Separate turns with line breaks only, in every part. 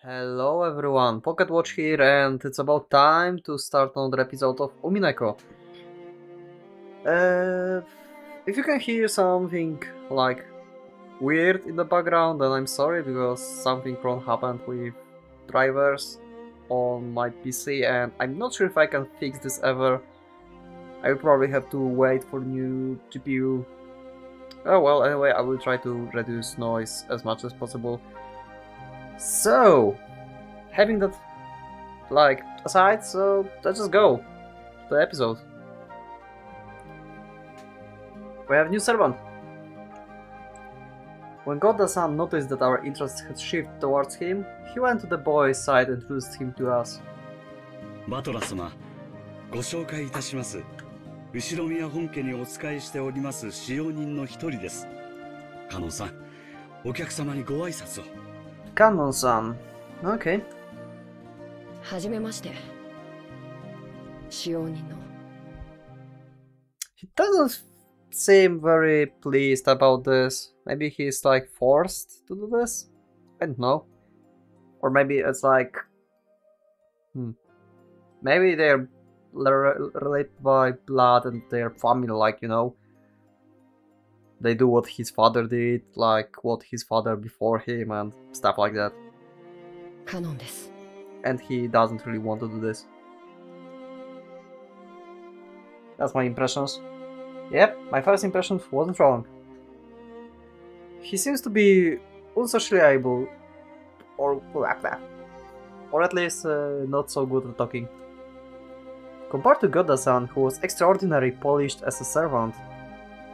Hello everyone, PocketWatch here, and it's about time to start another episode of Umineko. If you can hear something like weird in the background, then I'm sorry, because something wrong happened with drivers on my PC and I'm not sure if I can fix this ever. I will probably have to wait for new GPU. Oh well, anyway, I will try to reduce noise as much as possible. So, having that aside, so let's just go to the episode. We have a new servant. When Goda-san noticed that our interests had shifted towards him, he went to the boy's side and introduced him to us.
バトラ様、ご紹介いたします。後宮本家にお仕えしております使用人の一人です。カノンさん、お客様にご挨拶を。
Canon-san. Okay.
はじめまして。使用人の。
He doesn't seem very pleased about this. Maybe he's like forced to do this? I don't know. Or maybe it's like... Maybe they're related by blood and their family, like, you know. They do what his father did, like what his father before him and stuff like that.
Canon です。
And he doesn't really want to do this. That's my impressions. Yep, my first impression wasn't wrong. He seems to be unsociable, or at least not so good at talking. Compared to Goda-san, who was extraordinarily polished as a servant,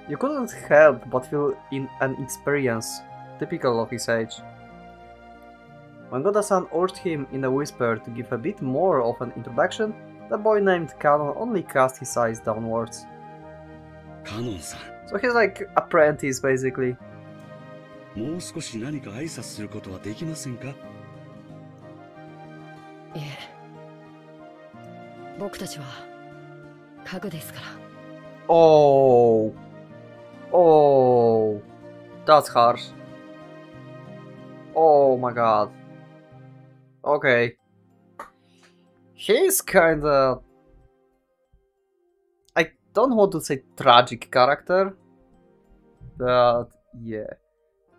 you couldn't help but feel an experience typical of his age. When Goda-san urged him in a whisper to give a bit more of an introduction, the boy named Canon only cast his eyes downwards.
Canon-san.
So he's like apprentice, basically.
もう少し何か挨拶することはできませんか？
いえ、僕たちは家具ですから。
Oh, that's harsh. Oh my god. Okay. He's kinda... I don't want to say tragic character, but yeah.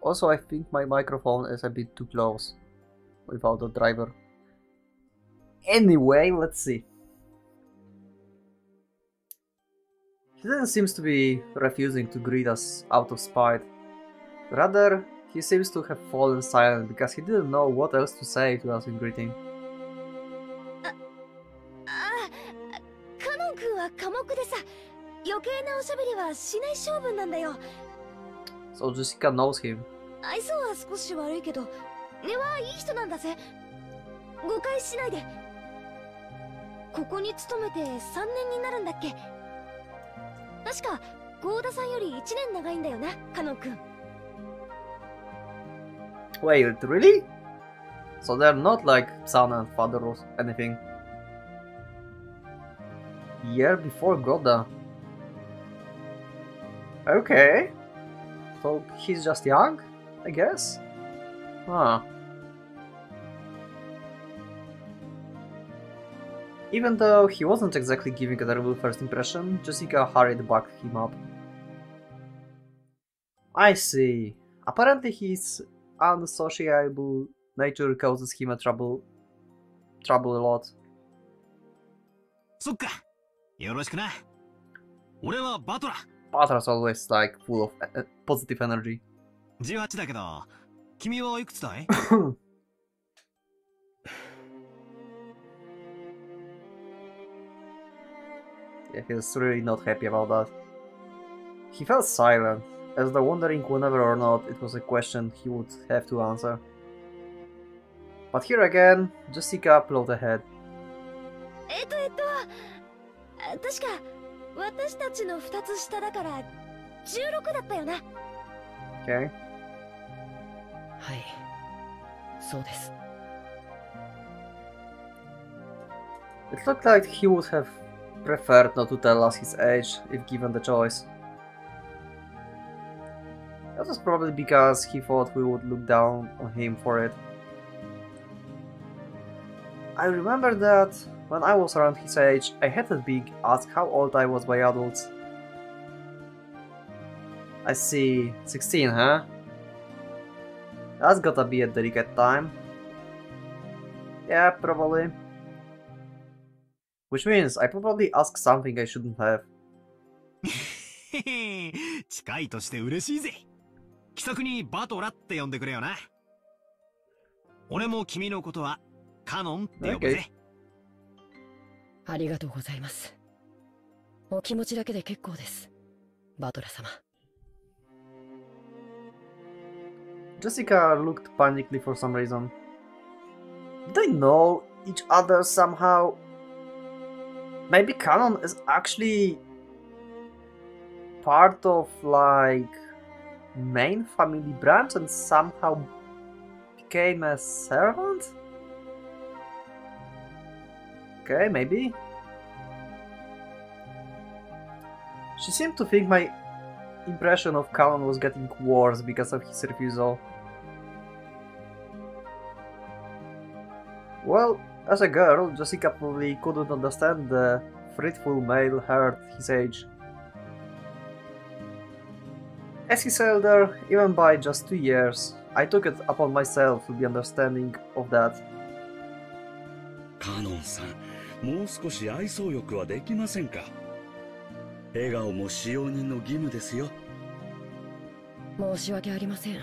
Also, I think my microphone is a bit too close without the driver. Anyway, let's see. He then seems to be refusing to greet us out of spite. Rather, he seems to have fallen silent because he didn't know what else to say to us in greeting.
カノン君は寡黙でさ、余計なおしゃべりはしない性分なんだよ。
So Jessica knows him.
愛想は少し悪いけど、根はいい人なんだぜ。誤解しないで。ここに勤めて3年になるんだっけ。確か郷田さんより1年長いんだよな、カノン君。
Wait, really? So they're not like son and father or anything. Year before Goda. Okay. So he's just young, I guess? Huh. Even though he wasn't exactly giving a terrible first impression, Jessica hurried back him up. I see. Apparently his unsociable nature causes him trouble a lot.
そっか。よろしくな。俺はバトラ。
Butler's always like full of positive energy.
18だけど、君はいくつだい？
Yeah, he's really not happy about that. He felt silent, as though wondering whether or not it was a question he would have to answer. But here again, Jessica plowed ahead.
確か私たちの2つ下だから16だったよな。
Okay.
はい、そうです。
It looked like he would have preferred not to tell us his age if given the choice. That was probably because he thought we would look down on him for it. I remember that when I was around his age, I had to be asked how old I was by adults. I see, 16, huh? That's gotta be a delicate time. Yeah, probably. Which means I probably asked something I shouldn't have.
近いとして嬉しいぜ。気さくにバトラって呼んでくれよな。俺も君のことはカノンって呼ぶぜ。
ありがとうございます。お気持ちだけで結構です、バトラ様。
Jessica looked panically for some reason. Did they know each other somehow? Maybe Canon is actually part of, like, main family branch and somehow became a servant? Okay, maybe. She seemed to think my impression of Canon was getting worse because of his refusal. Well, as a girl, Jessica probably couldn't understand the fruitful male her at his age. As his elder, even by just 2 years, I took it upon myself to be understanding of that.
カノンさん、もう少し愛想よくはできませんか。笑顔も使用人の義務ですよ。
申し訳ありません。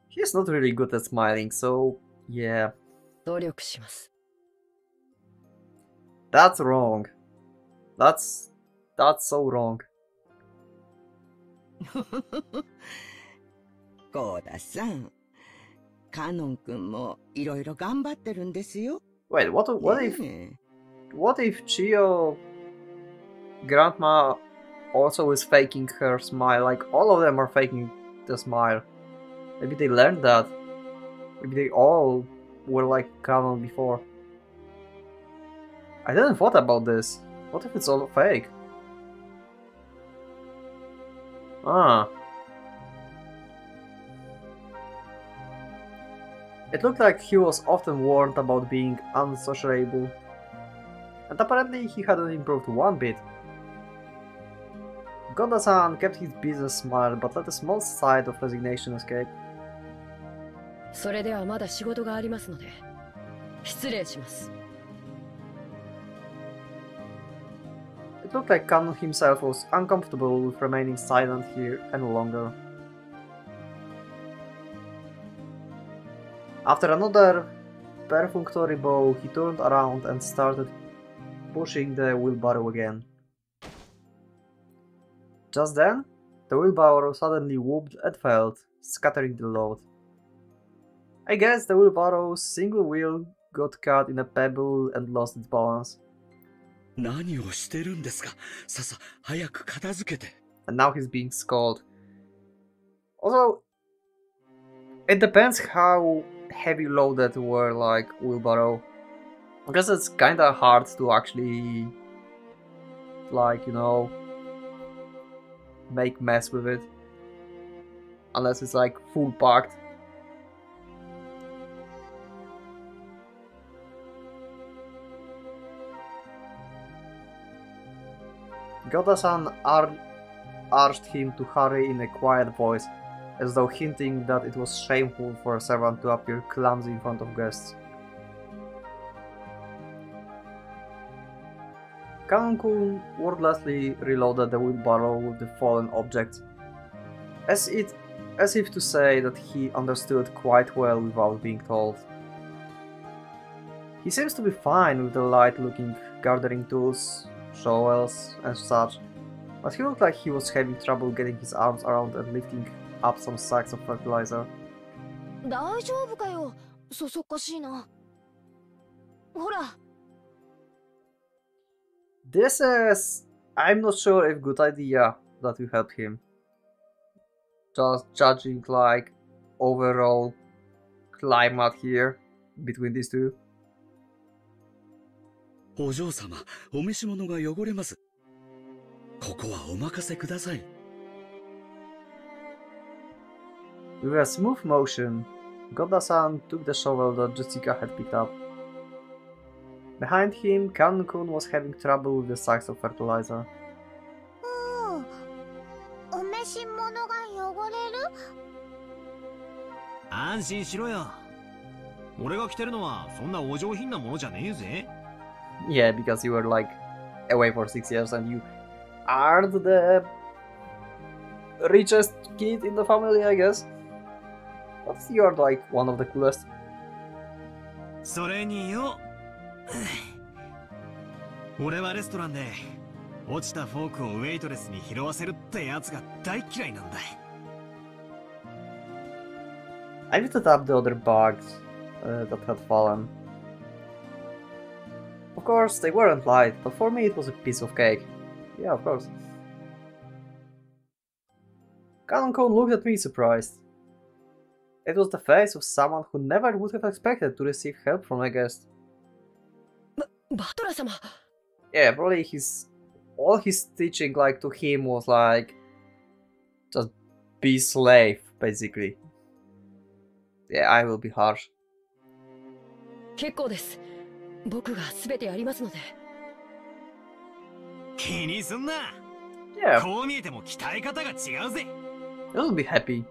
He's not really good at smiling, so yeah.
努力します。
That's wrong. That's so wrong.
コーダさん、カノン君もいろいろ頑張ってるんですよ。
Wait, what if Chio Grandma also is faking her smile? Like, all of them are faking the smile. Maybe they learned that. Maybe they all were like Canon before. I didn't thought about this. What if it's all fake? Ah. It looked like he was often warned about being unsociable. And apparently he hadn't improved one bit. Gonda-san kept his business smile but let a small sigh of resignation escape.
それではまだ仕事がありますので、失礼します。
It looked like Canon himself was uncomfortable with remaining silent here any longer. After another perfunctory bow, he turned around and started pushing the wheelbarrow again. Just then, the wheelbarrow suddenly whooped and fell, scattering the load. I guess the wheelbarrow's single wheel got caught in a pebble and lost its balance.
何をしてるんですか。ささ、早く片付けて。
And now he's being scolded. Also, it depends how heavy loaded were like wheelbarrow. I guess it's kinda hard to actually, like, you know, make mess with it. Unless it's like full packed. Goda-san urged him to hurry in a quiet voice, as though hinting that it was shameful for a servant to appear clumsy in front of guests. Kanon-kun wordlessly reloaded the wheelbarrow with the fallen object, as if to say that he understood quite well without being told. He seems to be fine with the light-looking gardening tools, shovels and such, but he looked like he was having trouble getting his arms around and lifting up some sacks of fertilizer.
大丈夫かよ、そそっかしいな。ほら。
This is... I'm not sure if good idea that you help him. Just judging like overall climate here between these two.
お嬢様、お召し物が汚れます。ここはお任せください。
With a smooth motion, Goda-san took the shovel that Jessica had picked up. Behind him, Kanun-kun was having trouble with the sacks of fertilizer.
お召し物が汚れる？
安心しろよ。俺が着てるのはそんなお上品なものじゃねえぜ。
Yeah, because you were like away for 6 years and you aren't the richest kid in the family, I guess. But you are like one of the coolest.
それによ。俺はレストランで落ちたフォークをウェイトレスに拾わせるってやつが大嫌いなんだ。
I lifted up the other bugs that had fallen. Of course, they weren't light, but for me it was a piece of cake. Yeah, of course. Kanun-kun looked at me surprised. It was the face of someone who never would have expected to receive help from a guest.
バトラ様。
Yeah, probably all his teaching like to him was like just be slave, basically. Yeah, I will be harsh.
結構です。僕が全てやりますので。
気にすんな。
Yeah,
こう見えても鍛え方が違うぜ。
you'll be happy.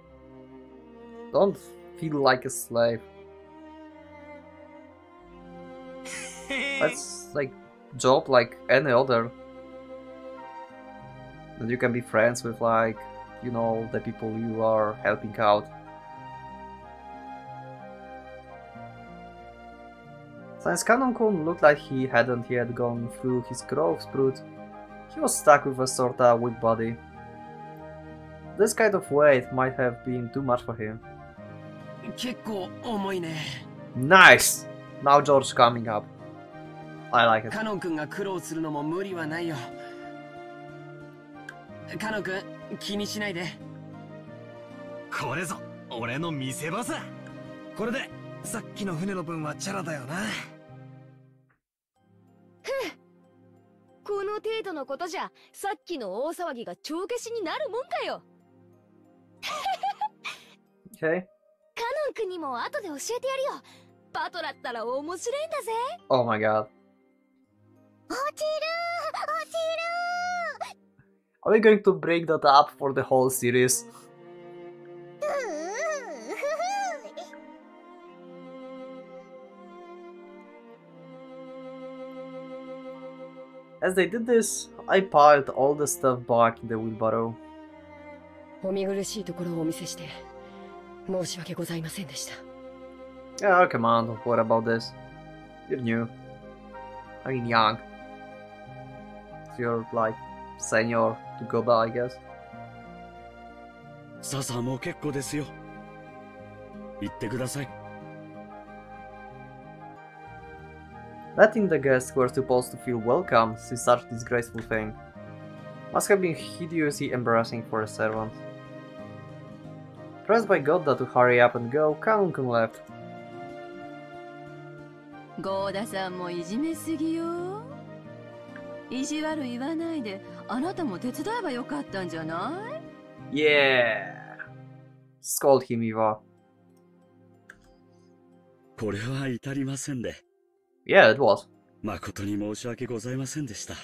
Don't feel like a slave. That's like job like any other. And you can be friends with like, you know, the people you are helping out. Since Kanun-kun looked like he hadn't yet gone through his growth spurt, he was stuck with a sorta weak body. This kind of weight might have been too much for him.
結構重いね。
Nice! Now George coming up. I like it.
カノン君が苦労するのも無理はないよ。カノン君、気にしないで。これぞ、俺の見せ場さ。これで、さっきの船の分はチャラだよな。
この程度のことじゃ、さっきの大騒ぎが帳消しになるもんかよ。
Okay.
カノン君にも後で教えてやるよ。バトラったら面白いんだぜ。
Oh my god.
落ちる
Are we going to bring that up for the whole series? As they did this, I piled all the stuff back in the wheelbarrow.
お見苦しいところをお見せして申し訳ございませんでした。
Yeah, come on, don't worry about this. You're new. I mean young. So you're like senior to go by, I guess.
さあさあもう結構ですよ。言ってください。
Letting the guests who are supposed to feel welcome see such disgraceful thing must have been hideously embarrassing for a servant. Pressed by Godda to hurry up and go, Kanun-kun left.
ゴーダさんもいじめすぎよ。意地悪言わないで、あなたも手伝えばよかったんじゃない？
Yeah! Scold him, Eva.
これは至りませんで。
Yeah, it was.
誠に申し訳ございませんでした。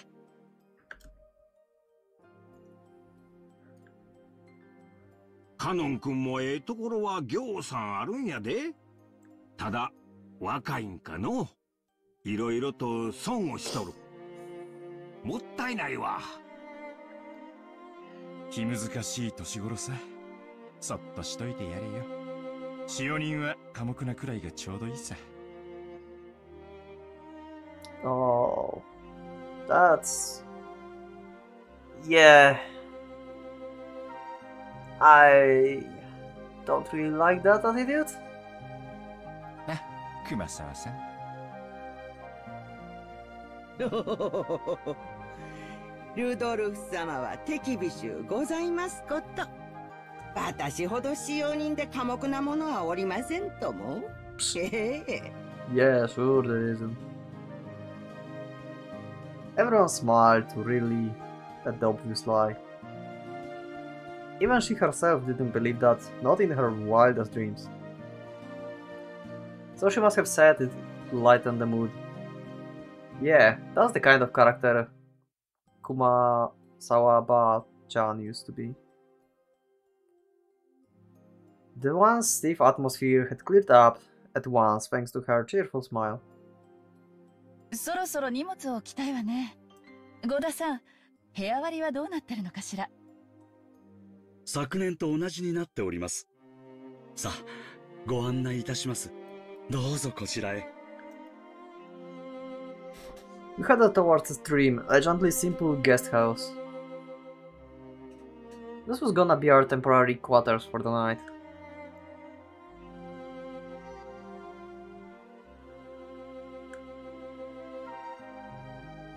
カノン君もええところはぎょうさんあるんやで。ただ若いんかの。いろいろと損をしとる。もったいないわ。
気難しい年頃さ。そっとしといてやれよ。使用人は寡黙なくらいがちょうどいいさ。
Oh, that's... Yeah. I don't really like that attitude.
あ、熊沢さん。
ルドルフ様は手厳しゅうございますこと。私ほど使用人で寡黙なものはおりませんとも。
Yeah, sure there isn't. Everyone smiled really at the obvious lie. Even she herself didn't believe that, not in her wildest dreams. So she must have said it to lighten the mood. Yeah, that's the kind of character Kumasawa-chan used to be. The once stiff atmosphere had cleared up at once thanks to her cheerful smile.
そろそろ荷物を置きたいわね。ゴダさん、部屋割りはどうなってるのかしら。
昨年と同じになっております。さあ、ご案内いたします。どうぞこちらへ。
We headed towards the stream, a gently simple guest house. This was gonna be our temporary quarters for the night.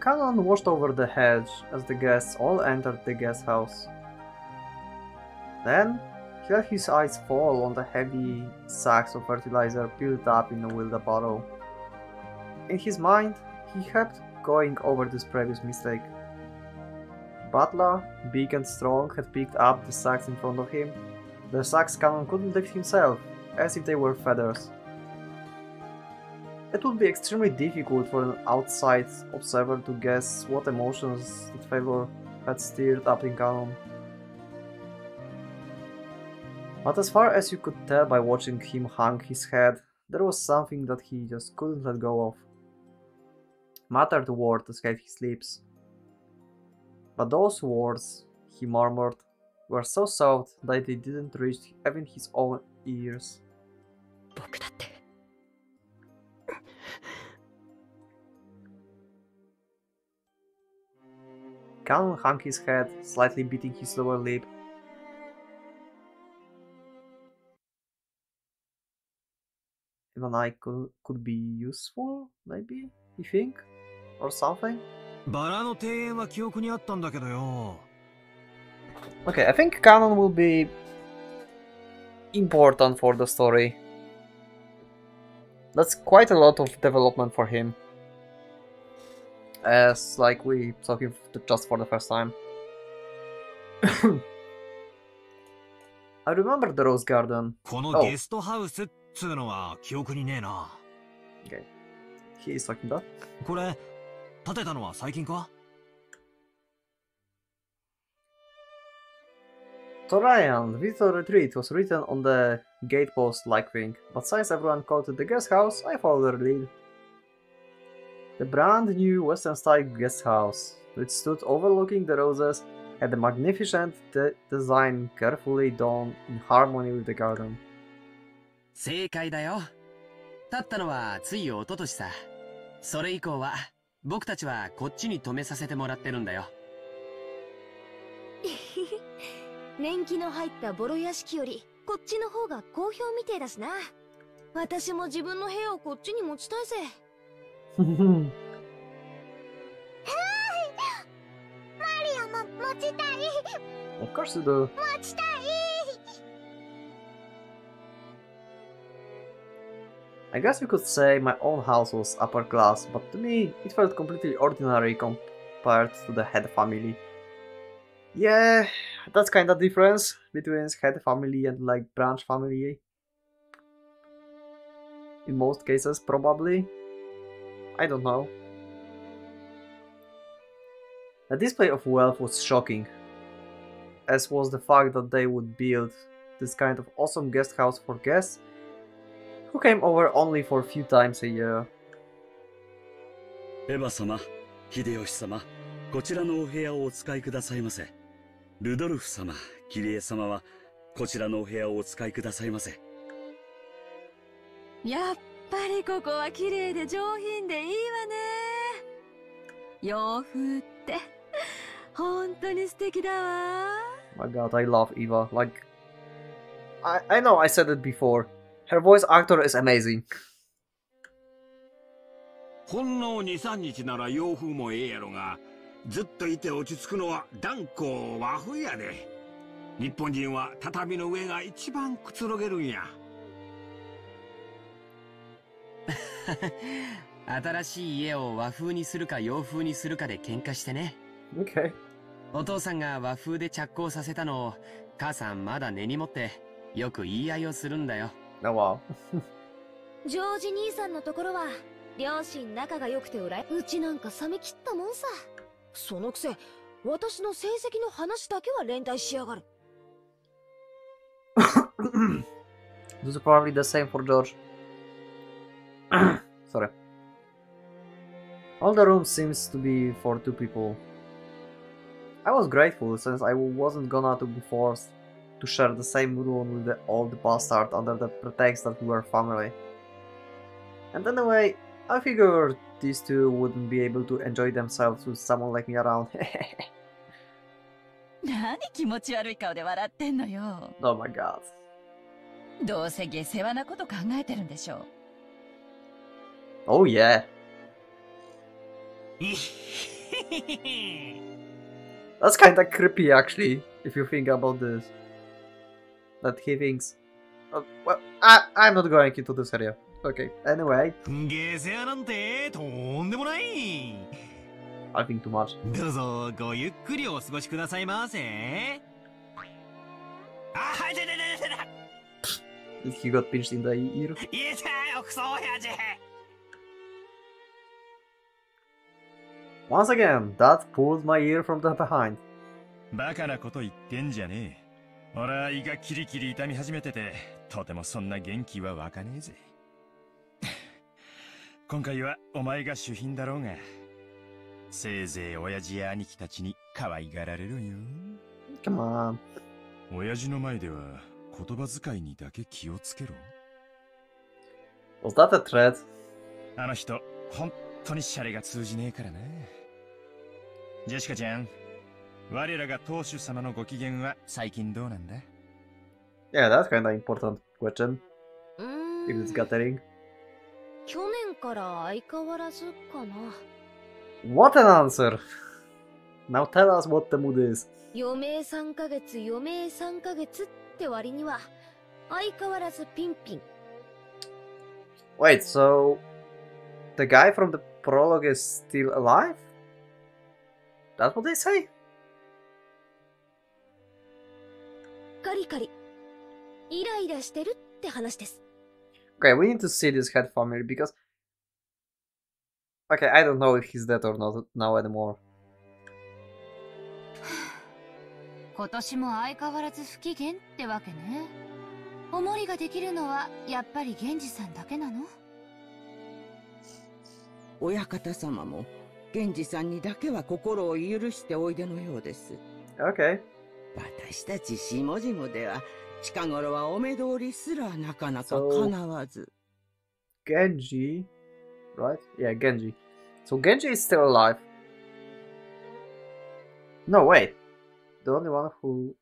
Cannon watched over the hedge as the guests all entered the guest house. Then, he let his eyes fall on the heavy sacks of fertilizer piled up in a wheelbarrow. In his mind, he kept going over this previous mistake. Butler, big and strong, had picked up the sacks in front of him. The sacks Cannon couldn't lift himself, as if they were feathers. It would be extremely difficult for an outside observer to guess what emotions that favor had stirred up in Cannon. But as far as you could tell by watching him hang his head, there was something that he just couldn't let go of. Muttered word escaped his lips. But those words, he murmured, were so soft that they didn't reach even his own ears.
僕だって
Cannon hung his head, slightly beating his lower lip. Even I could be useful, maybe, you think? Or something?
バラの庭園は記憶にあったんだけどよ。
Okay, I think Cannon will be important for the story. That's quite a lot of development for him. As like we saw him just for the first time. I remember the Rose Garden.
このゲストハウスっつうのは記憶にねえな。
Okay. He is talking that.
これ、建てたのは最近か？
Torayan, Visitor Retreat was written on the gatepost-like thing, but since everyone called it the guest house, I followed their lead. The brand new western-style guest house, which stood overlooking the roses, had a magnificent design carefully done in harmony with the garden.
正解だよ。建ったのはつい一昨年さ。それ以降は僕たちはこっちに泊めさせてもらってるんだよ。
年季の入ったボロ屋敷よりこっちの方が好評みてえだしな。私も自分の部屋をこっちに持ちたいぜ。マリアも持ちたい。
Of course you do.
持ちたい。
I guess you could say my own house was upper class, but to me it felt completely ordinary compared to the head family. Yeah, that's kind of difference between head family and like branch family. In most cases, probably. I don't know. The display of wealth was shocking, as was the fact that they would build this kind of awesome guest house for guests who came over only for a few times a year.
エヴァ様、秀吉様、こちらのお部屋をお使いくださいませ。ルドルフ様、キリエ様はこちらのお部屋をお使いくださいませ。
やっぱりここは綺麗で上品でいいわね。洋風って本当に素敵だわ。
My god, I love Eva. Like, I know I said it before. Her voice actor is amazing.
ほんの2、3日なら洋風もええやろが、ずっといて落ち着くのは断固和風やで。日本人は畳の上が一番くつろげるんや。
新しい家を和風にするか洋風にするかで喧嘩してね。
Okay.
お父さんが和風で着工させたのを母さんまだ根に持ってよく言い合いをするんだよ。
Oh wow.
ジョージ兄さんのところは両親仲が良くてうちなんか冷め切ったもんさ。そのくせ私の成績の話だけは連帯しやがる。
This is probably the same for George. Sorry. All the rooms seems to be for 2 people. I was grateful since I wasn't gonna to be forced to share the same room with the old bastard under the pretext that we were family. And anyway, I figured these 2 wouldn't be able to enjoy themselves with someone like me around.
何気持ち悪い顔で笑ってんのよ。
Oh my god.
どうせ下世話なこと考えてるんでしょ。
Oh yeah. That's kinda creepy actually, if you think about this. That he thinks... well, I'm not going into this area. Okay, anyway.
下世話なんてとんでもない。
I think too much.
どうぞごゆっくりお過ごしくださいませ。あ、はい、で。
Did he got pinched in the ear?
いえたよ、クソ親父。
Once again, that pulled my ear from the behind.
バカなこと言ってんじゃねえ。俺は胃がキリキリ痛み始めてて、とてもそんな元気は湧かねえぜ。今回はお前が主賓だろうが、せいぜい親父や兄貴たちに可愛がられるよ。
Come on.
親父の前では言葉遣いにだけ気をつけろ。
Was that a threat?
あの人、本当にシャレが通じねえからな。ジェシカちゃん、我らが当主様のご機嫌は最近どうなんだ？
Yeah, that's kinda important question. If it's gathering.
去年から相変わらずかな。
What an answer! Now tell us what the mood is.
余命3ヶ月、余命3ヶ月って割には相変わらずピンピン。
Wait, so the guy from the prologue is still alive? That's what they say?
カリカリ。イライラしてるって話です。
Okay, we need to see this head family because... Okay, I don't know if he's dead or not now anymore.
今年も相変わらず不機嫌ってわけね。お守りができるのはやっぱり源氏さんだけなの？
親方様も源氏さんにだけは心を許しておいでのようです。
Okay.
私たち下々では近頃はお目通りすらなかなか叶わず。
Genji, right? Yeah, Genji. So Genji is still alive. No, wait. The only one who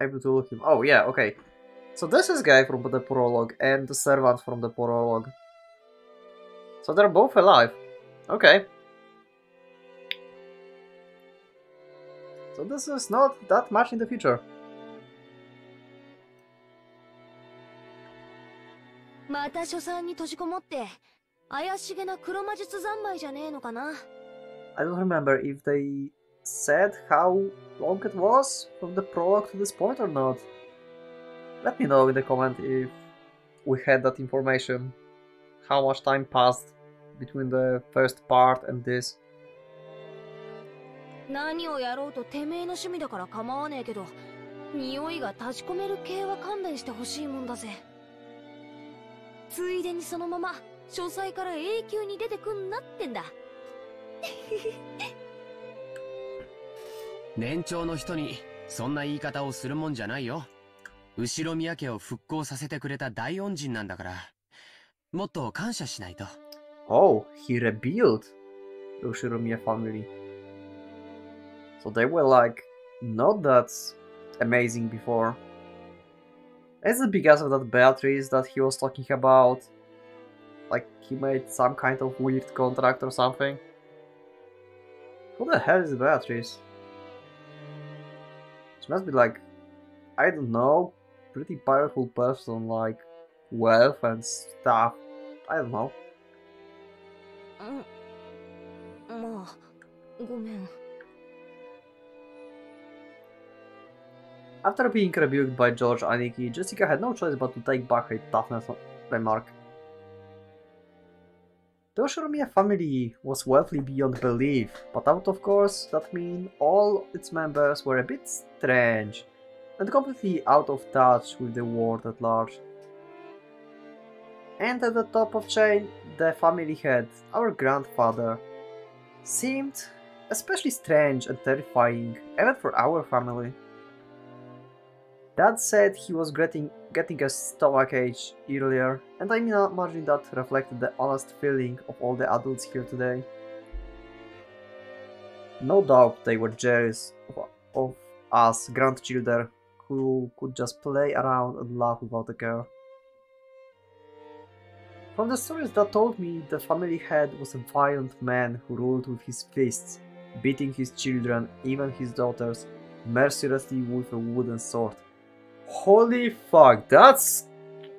able to look him. Oh yeah, okay. So this is guy from the prologue and the servant from the prologue. So they're both alive. Okay. So this is not that much in the future.
また書斎に閉じこもって怪しげな黒魔術三昧じゃねえのかな。
I don't remember if they said how long it was from the prologue to this point or not. Let me know in the comment if we had that information. How much time passed between the first part and this.
何をやろうとてめえの趣味だから構わねえけど、匂いが立ち込める系は勘弁してほしいもんだぜ。ついでにそのまま書斎から永久に出てくんなってんだ。
年長の人にそんな言い方をするもんじゃないよ。後ろ宮家を復興させてくれた大恩人なんだから、もっと感謝しないと。
Oh, he rebuilt the Ushiromiya family. So they were like not that amazing before. Is it because of that Beatrice that he was talking about? Like he made some kind of weird contract or something? Who the hell is Beatrice? She must be like, I don't know, pretty powerful person, like wealth and stuff. I don't know.
まあ、ごめん。
After being rebuked by George Aniki, Jessica had no choice but to take back her toughness remark. The Oshiromiya family was wealthy beyond belief, but out of course that meant all its members were a bit strange and completely out of touch with the world at large. And at the top of chain, the family head, our grandfather, seemed especially strange and terrifying, even for our family. Dad said he was getting a stomachache earlier, and I imagine that reflected the honest feeling of all the adults here today. No doubt they were jealous of us grandchildren who could just play around and laugh without a care. From the stories that told me, the family head was a violent man who ruled with his fists, beating his children, even his daughters, mercilessly with a wooden sword. Holy fuck, that's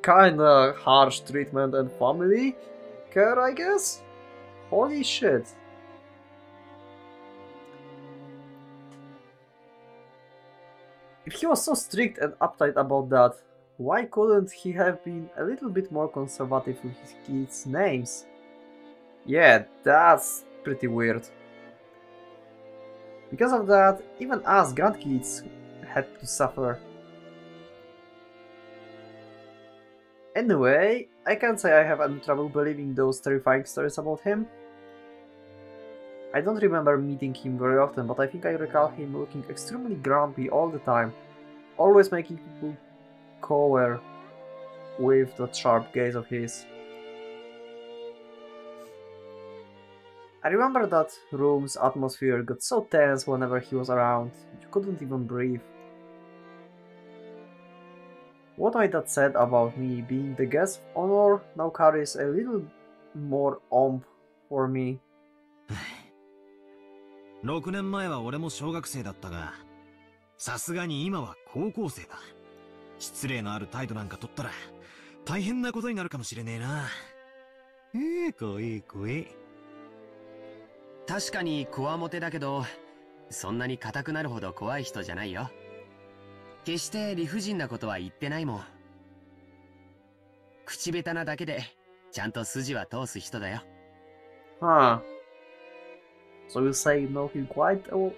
kinda harsh treatment and family care, I guess? Holy shit. If he was so strict and uptight about that, why couldn't he have been a little bit more conservative with his kids' names? Yeah, that's pretty weird. Because of that, even us grandkids had to suffer. Anyway, I can't say I have any trouble believing those terrifying stories about him. I don't remember meeting him very often, but I think I recall him looking extremely grumpy all the time, always making people cower with that sharp gaze of his. I remember that room's atmosphere got so tense whenever he was around, you couldn't even breathe. What my dad said about me being the guest of honor now carries a little more oomph for me.
6年前は俺も小学生だったが、さすがに今は高校生だ。失礼のある態度なんか取ったら大変なことになるかもしれねえな。怖え怖え。
確かにこわもてだけど、そんなに硬くなるほど怖い人じゃないよ。決して理不尽なことは言ってないもん。口下手なだけでちゃんと筋は通す人だよ。
Huh. So you say you know him quite? Oh,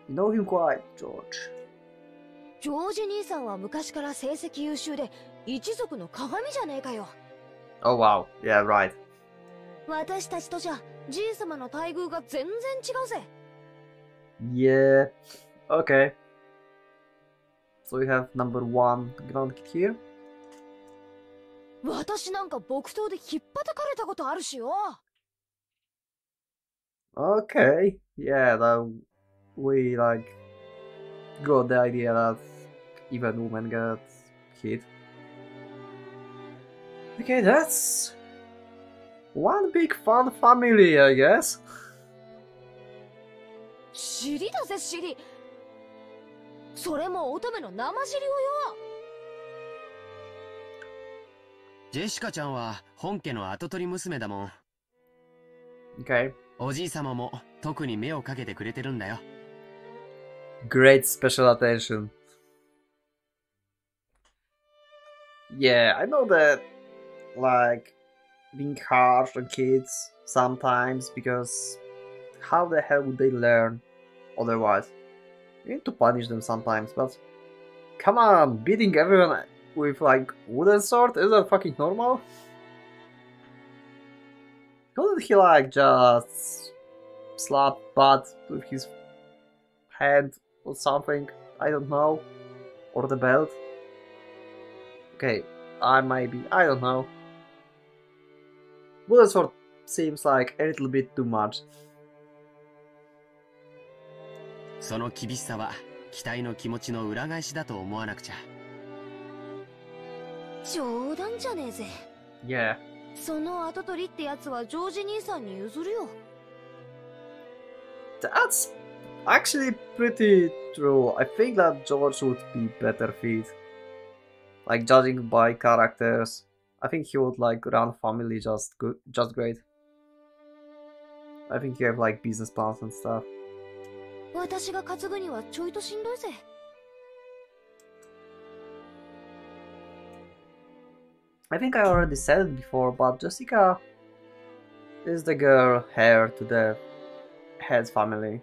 you know him quite, George.
ジョージ兄さんは昔から成績優秀で一族の鏡じゃねえかよ。
Oh wow, yeah, right.
私たちとじゃじい様の待遇が全然違うぜ。
Yeah, okay. So we have number one grandkid here.
私なんか木刀で引っ叩かれたことあるしよ。
Okay, yeah, that we like got the idea that even women get hit. Okay, that's one big fun family, I guess.
尻だぜ尻。それも乙女の生尻をよ。
ジェシカちゃんは本家の跡取り娘だもん。
Okay.
おじい様も特に目をかけてくれてるんだよ。
Great special attention. Yeah, I know that, like, being harsh on kids sometimes, because how the hell would they learn otherwise? You need to punish them sometimes, but come on, beating everyone with, like, wooden sword, is that fucking normal? Couldn't he, like, just slap butt with his hand or something? I don't know. Or the belt? Okay, I don't know. Wooden sword seems like a little bit too much.
その厳しさは期待の気持ちの裏返しだと思わなくちゃ。
冗談じゃねえぜ。
Yeah.
その跡取りってやつはジョージ兄さんに譲るよ。
That's actually pretty true. I think that George would be better fit. Like, judging by characters, I think he would like run family just great. I think he have like business plans and stuff.
私が担ぐにはちょいとしんどいぜ。
I think I already said it before, but Jessica is the girl heir to the head's family.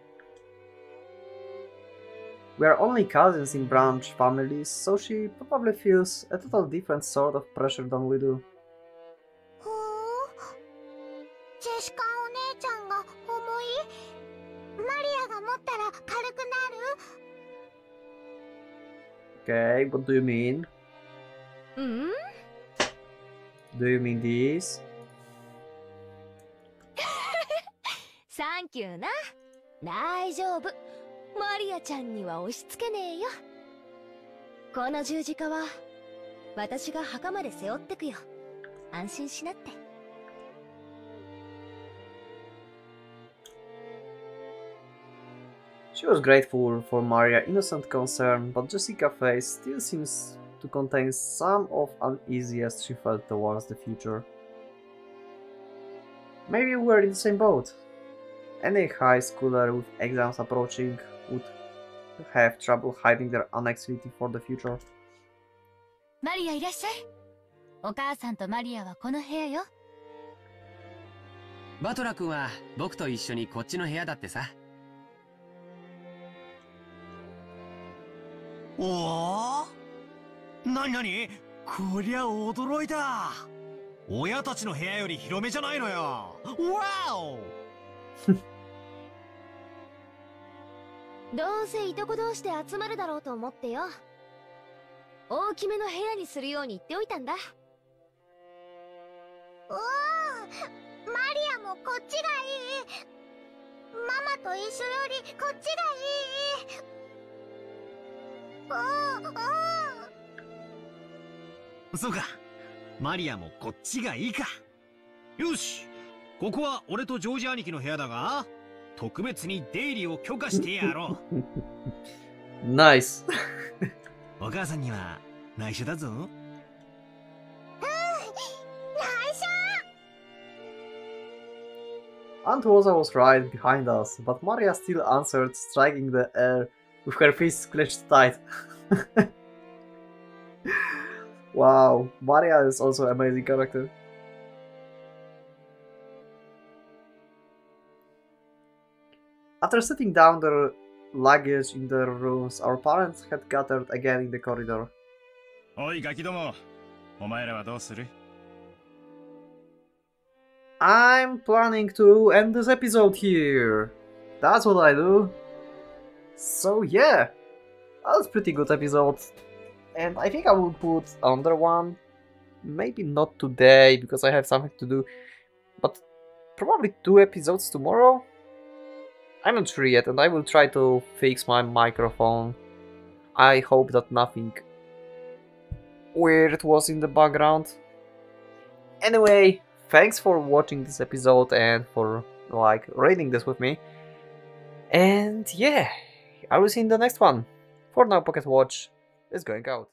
We are only cousins in branch families, so she probably feels a total different sort of pressure than we do.
ジェシカお姉ちゃんが重い？マリアが持ったら軽くなる？
Okay, what do you mean? Do you mean this?
サンキューな。大丈夫。マリアちゃんには押し付けねえよ。この十字架は私が墓まで背負ってくよ。安心しなって。
She was grateful for Maria's innocent concern, but Jessica's face still seems to contain some of uneasiness she felt towards the future. Maybe we were in the same boat. Any high schooler with exams approaching would have trouble hiding their anxiety for the future.
マリアいらっしゃい。お母さんとマリアはこの部屋よ。
バトラ君は僕と一緒にこっちの部屋だってさ。
おお、なになに、こりゃ驚いた。親たちの部屋より広めじゃないのよ。わお
どうせいとこ同士で集まるだろうと思ってよ。大きめの部屋にするように言っておいたんだ。おお、マリアもこっちがいい。ママと一緒よりこっちがいい。
そうか、マリアもこっちがいいか。よし、ここは俺とジョージ兄貴の部屋だが、特別に出入りを許可してやろ
う。ナイス。
お母さんには内緒だぞ。
内緒。
Aunt Rosa was right behind us, but Maria still answered, striking the air with her fists clenched tight. Wow, Maria is also an amazing character. After setting down their luggage in their rooms, our parents had gathered again in the corridor.
おいガキども、お前らはどうする？
I'm planning to end this episode here. That's what I do. So yeah, that was a pretty good episode. And I think I will put another one. Maybe not today because I have something to do. But probably 2 episodes tomorrow. I'm not sure yet, and I will try to fix my microphone. I hope that nothing weird was in the background. Anyway, thanks for watching this episode and for rating this with me. And yeah, I will see you in the next one. For now, Pocket Watch is going out.